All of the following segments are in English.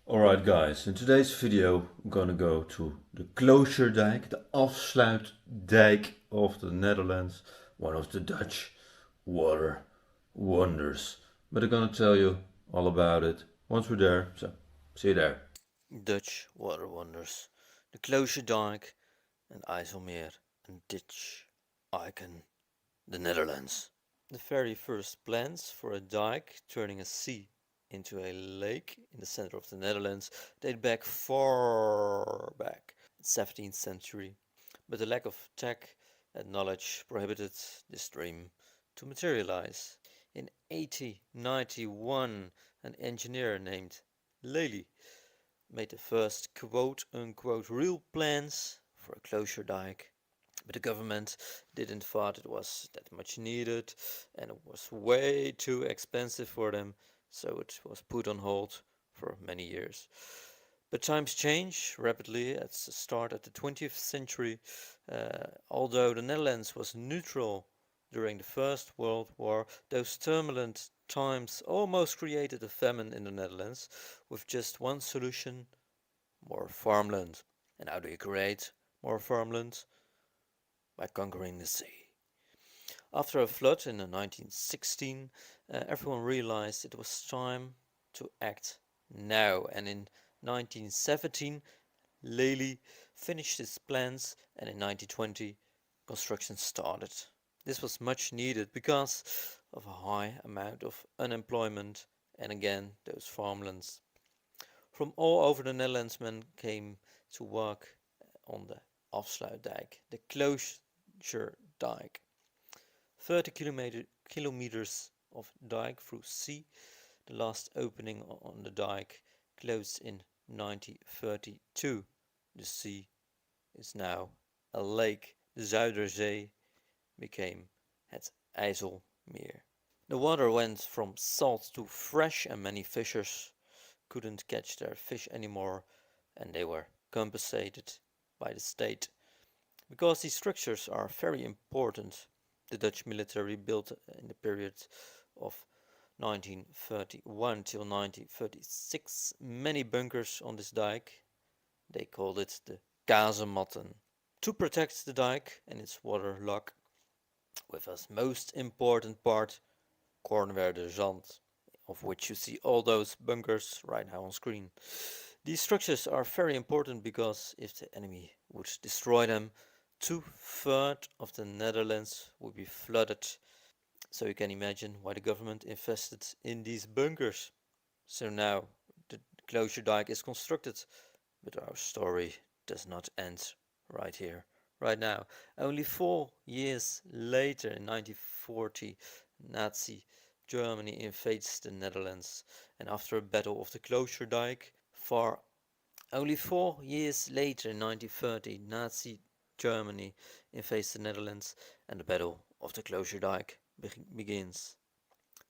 Alright guys, in today's video I'm gonna go to the Kloosterdijk, the afsluitdijk of the Netherlands, one of the Dutch water wonders. But I'm gonna tell you all about it once we're there, so see you there. Dutch water wonders, the Kloosterdijk and IJsselmeer, and ditch icon, the Netherlands. The very first plans for a dike turning a sea into a lake in the center of the Netherlands date back far back, 17th century, but the lack of tech and knowledge prohibited this dream to materialize. In 1891, an engineer named Lely made the first quote-unquote real plans for a Kloosterdijk, but the government didn't thought it was that much needed and it was way too expensive for them, so it was put on hold for many years. But times change rapidly at the start of the 20th century. Although the Netherlands was neutral during the First World War, those turbulent times almost created a famine in the Netherlands, with just one solution: more farmland. And how do you create more farmland? By conquering the sea. After a flood in 1916, everyone realized it was time to act now, and in 1917 Lely finished his plans, and in 1920 construction started. This was much needed because of a high amount of unemployment and again those farmlands. From all over the Netherlands men came to work on the afsluitdijk, the Kloosterdijk. 30 kilometers of dike through sea. The last opening on the dike closed in 1932. The sea is now a lake. The Zuiderzee became het IJsselmeer. The water went from salt to fresh, and many fishers couldn't catch their fish anymore, and they were compensated by the state. Because these structures are very important, the Dutch military built in the period of 1931 till 1936 many bunkers on this dike. They called it the kazematten. To protect the dike and its water lock, with its most important part, Kornwerderzand, of which you see all those bunkers right now on screen. These structures are very important because if the enemy would destroy them, 2/3 of the Netherlands would be flooded. So you can imagine why the government invested in these bunkers. So now the Kloosterdijk is constructed, but our story does not end right here, right now. Only 4 years later, in 1940, Nazi Germany invades the Netherlands, and after a battle of the Kloosterdijk, only 4 years later, in 1930, Nazi Germany invades the Netherlands, and the Battle of the Kloosterdijk begins.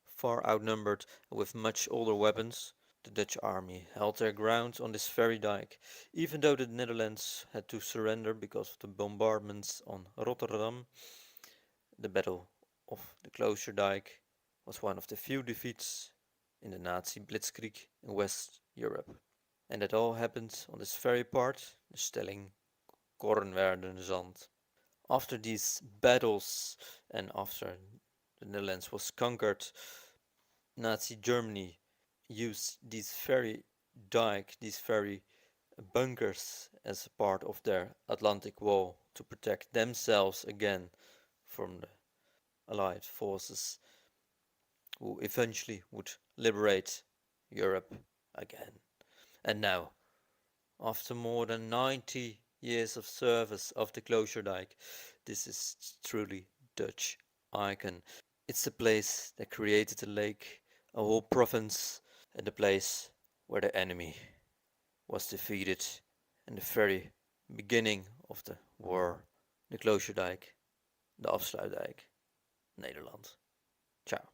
Far outnumbered and with much older weapons, the Dutch army held their ground on this very dike, even though the Netherlands had to surrender because of the bombardments on Rotterdam. The Battle of the Kloosterdijk was one of the few defeats in the Nazi blitzkrieg in West Europe. And that all happened on this very part, the stelling Kornwerderzand. After these battles and after the Netherlands was conquered, Nazi Germany used these very bunkers as a part of their Atlantic Wall to protect themselves again from the Allied forces who eventually would liberate Europe again. And now, after more than 90 years of service of the Kloosterdijk, this is truly Dutch icon. It's the place that created a lake, a whole province, and the place where the enemy was defeated in the very beginning of the war. De Kloosterdijk, de afsluitdijk, Nederland. Ciao.